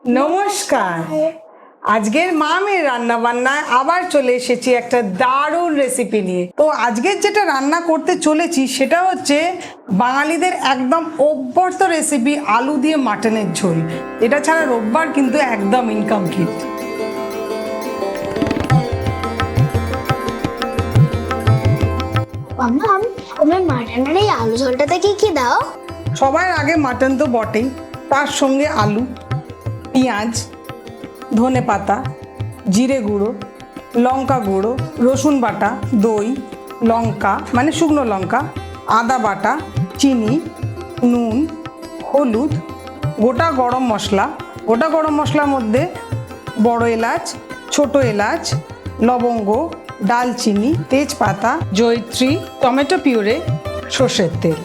নমস্কার। আজকের মা মেয়ের রান্না বান্নায় আবার চলে এসেছি একটা দারুণ রেসিপি নিয়ে। তো আজকের যেটা রান্না করতে চলেছি সেটা হচ্ছে বাঙালিদের একদম অভ্যস্ত রেসিপি, আলু দিয়ে মাটনের ঝোল। এটা ছাড়া রোববার কিন্তু একদম ইনকমপ্লিট। মাটনের এই আলু ঝোলটাতে কি দাও? সবার আগে মাটন তো বটেই, তার সঙ্গে আলু, পেঁয়াজ, ধনে পাতা, জিরে গুঁড়ো, লঙ্কা গুঁড়ো, রসুন বাটা, দই, লঙ্কা মানে শুকনো লঙ্কা, আদা বাটা, চিনি, নুন, হলুদ, গোটা গরম মশলা। গোটা গরম মশলার মধ্যে বড় এলাচ, ছোট এলাচ, লবঙ্গ, ডালচিনি, তেজপাতা, জয়িত্রী, টমেটো পিউরে, সর্ষের তেল,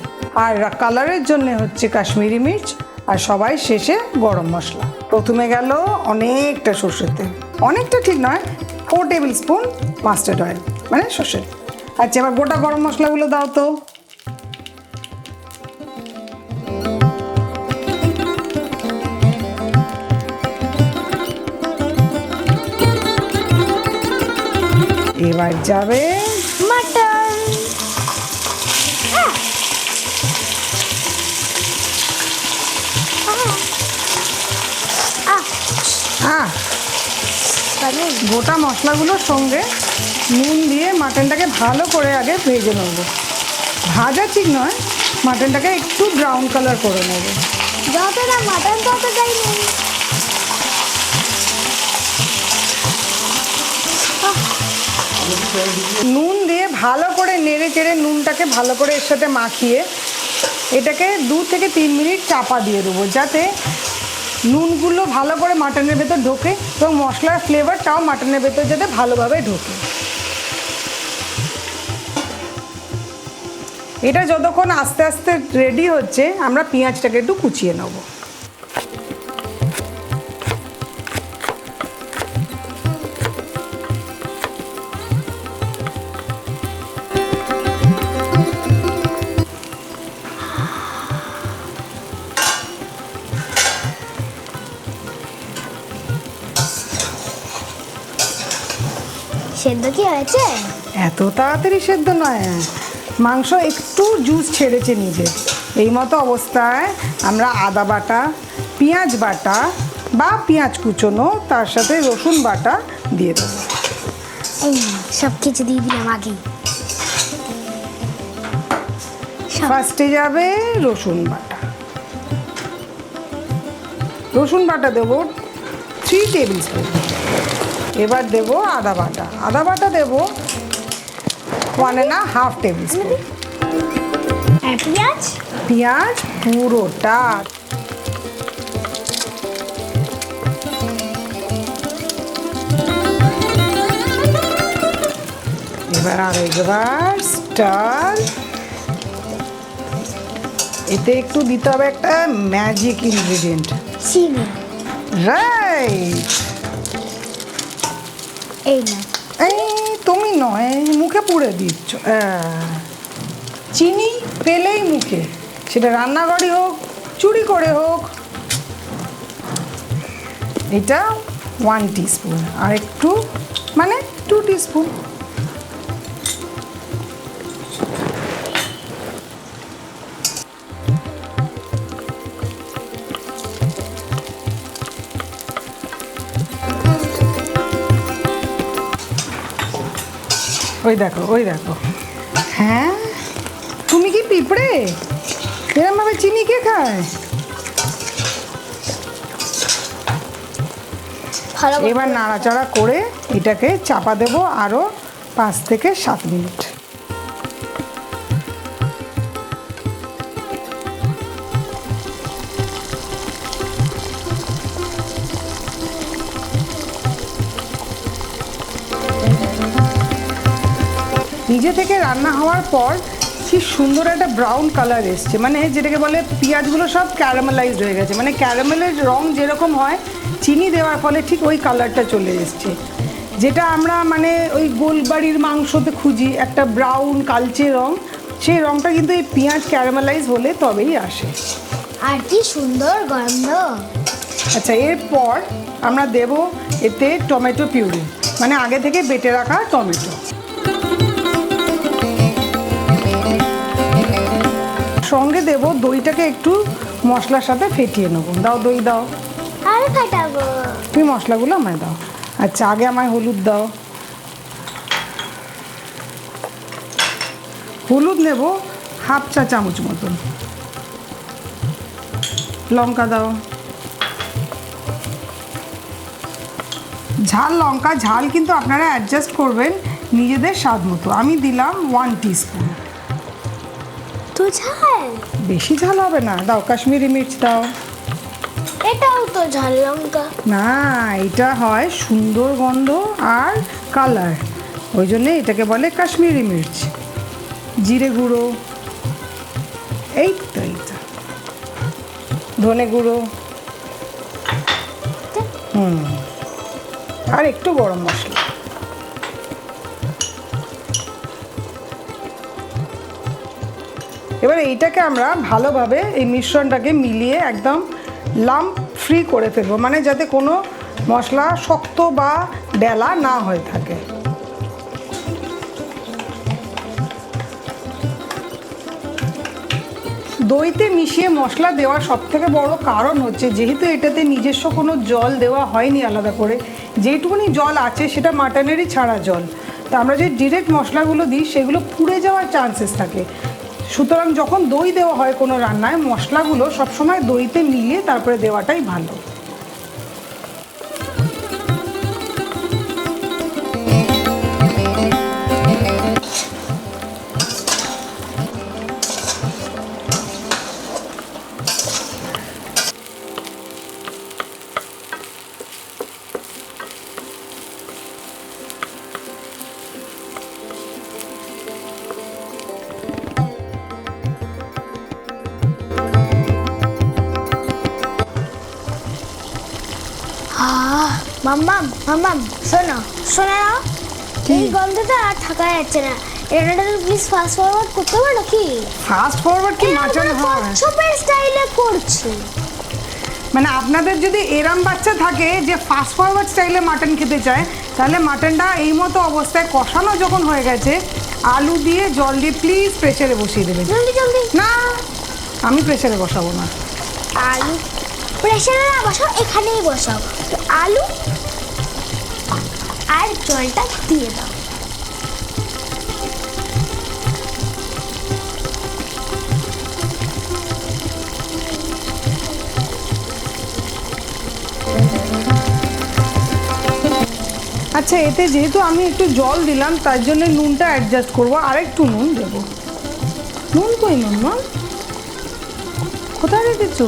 আর কালারের জন্য হচ্ছে কাশ্মীরি মির্চ, আর সবাই শেষে গরম মশলা। প্রথমে গেল অনেকটা সর্ষের তেল, অনেকটা ঠিক নয়, 4 টেবিল স্পুন মাস্টার্ড অয়েল মানে সর্ষের। আচ্ছা, এবার গোটা গরম মশলাগুলো দাও তো। এবার যাবে মাটন। গোটা মশলাগুলোর সঙ্গে নুন দিয়ে মাটনটাকে ভালো করে আগে ভেজে নেব। ভাজা ঠিক নয়, মাটনটাকে একটু ব্রাউন কালার করে নেব। যতটা মাটন ততটাই নুন। নুন দিয়ে ভালো করে নেড়ে চেড়ে নুনটাকে ভালো করে এর সাথে মাখিয়ে এটাকে 2 থেকে 3 মিনিট চাপা দিয়ে দেবো, যাতে নুনগুলো ভালো করে মাটনের ভেতর ঢোকে এবং মশলার ফ্লেভারটাও মাটনের ভেতর যাতে ভালোভাবে ঢোকে। এটা যতক্ষণ আস্তে আস্তে রেডি হচ্ছে, আমরা পেঁয়াজটাকে একটু কুচিয়ে নেব। সেদ্ধ কি হয়েছে? এত তাড়াতাড়ি সেদ্ধ নয়, মাংস একটু জুস ছেড়েছে নিজে। এই মতো অবস্থায় আমরা আদা বাটা, পেঁয়াজ বাটা বা পেঁয়াজ কুচোনো, তার সাথে রসুন বাটা দিয়ে দেবো। এই সব কিছু দিয়ে দিলাম আগে। ফার্স্টে যাবে রসুন বাটা। রসুন বাটা দেবো 3 টেবিল স্পুন। এবার দেবো আদা বাটা। আদা বাটা দেবো 1.5 টেবিল স্পুন। আর পেঁয়াজ? পেঁয়াজ পুরোটা। এবার আরেকবার স্টার। এতে একটু দিতে হবে একটা ম্যাজিক ইনগ্রেডিয়েন্ট, চিনি। রাইট। এই না, এই তুমি নয়, মুখে পুড়ে দিচ্ছ। চিনি পেলেই মুখে, সেটা রান্নাঘরে হোক চুরি করে হোক। এটা 1 টিস্পুন, আর একটু মানে 2 টিস্পুন। ওই দেখো, ওই দেখো। হ্যাঁ, তুমি কি পিঁপড়ে? এরমভাবে চিনি কে খায়? এবার নাড়াচাড়া করে এটাকে চাপা দেবো আরও 5 থেকে 7 মিনিট। নিজে থেকে রান্না হওয়ার পর কি সুন্দর একটা ব্রাউন কালার এসছে, মানে যেটাকে বলে পেঁয়াজগুলো সব ক্যারামেলাইজড হয়ে গেছে। মানে ক্যারামেলের রং যেরকম হয়, চিনি দেওয়ার ফলে ঠিক ওই কালারটা চলে এসছে, যেটা আমরা মানে ওই গোলবাড়ির মাংসতে খুঁজি একটা ব্রাউন কালচে রং। সেই রংটা কিন্তু এই পেঁয়াজ ক্যারামেলাইজ হলে তবেই আসে। আর কি সুন্দর গন্ধ। আচ্ছা, এরপর আমরা দেব এতে টমেটো পিউরি, মানে আগে থেকে বেটে রাখা টমেটো। সঙ্গে দেব দইটাকে একটু মশলার সাথে ফেটিয়ে নেবো। দাও দই দাও। আর ফাটাবো। তুমি মশলাগুলো আমায় দাও। আচ্ছা, আগে আমায় হলুদ দাও। হলুদ নেব হাফ চা চামচ মতন। লঙ্কা দাও। ঝাল লঙ্কা ঝাল কিন্তু আপনারা অ্যাডজাস্ট করবেন নিজেদের স্বাদ মতো। আমি দিলাম 1 টিস্পুন। তো ঝাল বেশি ঝাল হবে না। দাও কাশ্মীরি মির্চ দাও। এটাও তো ঝাল লঙ্কা। না, এটা হয় সুন্দর গন্ধ আর কালার, ওই জন্যে এটাকে বলে কাশ্মীরি মির্চ। জিরে গুঁড়ো, এই তো এইটা, ধনে গুঁড়ো, আর একটু গরম মশলা। এবার এইটাকে আমরা ভালোভাবে এই মিশ্রণটাকে মিলিয়ে একদম লাম্প ফ্রি করে ফেলবো, মানে যাতে কোনো মশলা শক্ত বা ডেলা না হয়ে থাকে। দইতে মিশিয়ে মশলা দেওয়ার সবথেকে বড় কারণ হচ্ছে, যেহেতু এটাতে নিজস্ব কোনো জল দেওয়া হয়নি আলাদা করে, যেটুকুনি জল আছে সেটা মাটনেরই ছাড়া জল। তা আমরা যে ডিরেক্ট মশলাগুলো দিই সেগুলো পুড়ে যাওয়ার চান্সেস থাকে। সুতরাং যখন দই দেওয়া হয় কোনো রান্নায়, মশলাগুলো সবসময় দইতে মিলিয়ে তারপরে দেওয়াটাই ভালো। মাম্মাম মাম্মাম শোনো শোনো না, এই গন্ধটা আর থাকা যাচ্ছে না। রান্নাটা প্লিজ ফাস্ট ফরওয়ার্ড করতে পারো কি? ফাস্ট ফরওয়ার্ড কি মাটন হয়? সুপার স্টাইলে করছি। মানে আপনাদের যদি এরম বাচ্চা থাকে যে ফাস্ট ফরওয়ার্ড স্টাইলে মাটন খেতে চায়, তাহলে মাটনটা এই মতো অবস্থায় কষানো যখন হয়ে গেছে, আলু দিয়ে জল দিয়ে প্লিজ প্রেসারে বসিয়ে দেবে। জলদি জলদি। না, আমি প্রেসারে বসাবো না। আলু প্রেসারে না বসাও, এখানেই বসাও। আলু আর জলটা দিয়ে দাও। আচ্ছা, এতে যেহেতু আমি একটু জল দিলাম, তার জন্য নুনটা অ্যাডজাস্ট করবো, আর একটু নুন দেবো। নুন কই নুন মা? কোথায় রেখেছো?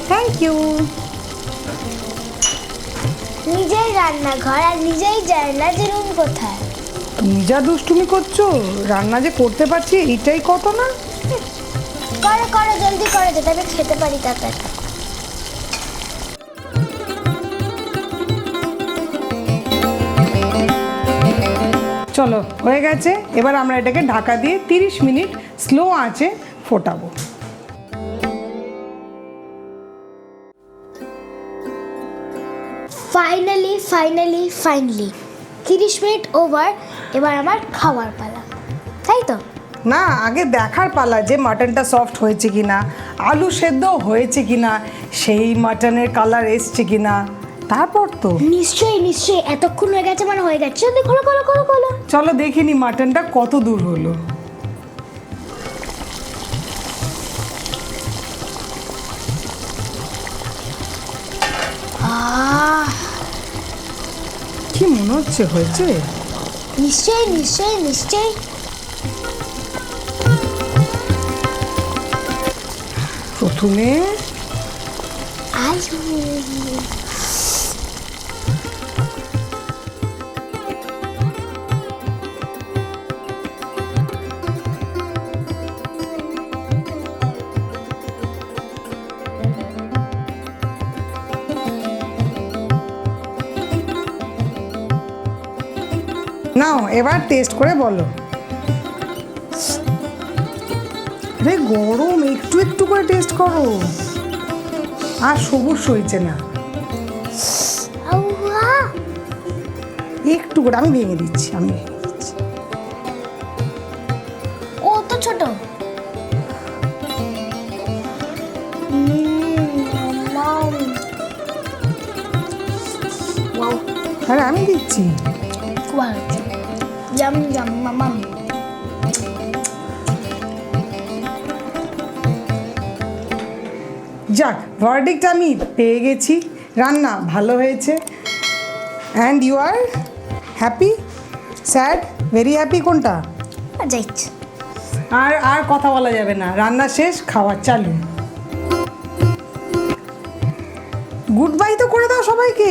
Thank you. নিজেই রান্নাঘর আর নিজেই যায় না যে নুন কোথায়। নিজা দুষ্টুমি করছো, রান্না যে করতে পারছি এইটাই কত না। করো করো জলদি করো, যাতে আমি খেতে পারি তাড়াতাড়ি। চলো, হয়ে গেছে। এবার আমরা এটাকে ঢাকা দিয়ে 30 মিনিট স্লো আঁচে ফোটাবো। Finally 30 minute over. এবার আমার খাওয়ার পালা, তাই তো? না, আগে দেখার পালা যে মাটনটা সফট হয়েছে কিনা, আলু সেদ্ধ হয়েছে কিনা, সেই মাটনের কালার এসছে কিনা, তারপর তো। নিশ্চয়ই নিশ্চয়ই, এতক্ষণ হয়ে গেছে মানে হয়ে গেছে। জলদি খোলো খোলো খোলো খোলো। চলো দেখিনি মাটনটা কত দূর হলো। কি মনে হচ্ছে হয়েছে? নিশ্চয়ই নিশ্চয়ই নিশ্চয়ই। প্রথমে আলু, নাও এবার টেস্ট করে বলো। আরে গরম, একটু একটু করে টেস্ট করো। আর সবুজ সইছে না, আউয়া, একটু করে আমি ভেঙে দিচ্ছি, ও তো ছোট। ওয়াও, আরে আমি দিচ্ছি। খুব ভালো লাগছে। জাম জাম মামাম। যাক, ভার্ডিক্ট আমি পেয়ে গেছি, রান্না ভালো হয়েছে। And you are happy, sad, very happy কোনটা? যা ইচ্ছে। আর আর কথা বলা যাবে না, রান্না শেষ, খাওয়ার চালু। গুড বাই তো করে দাও সবাইকে।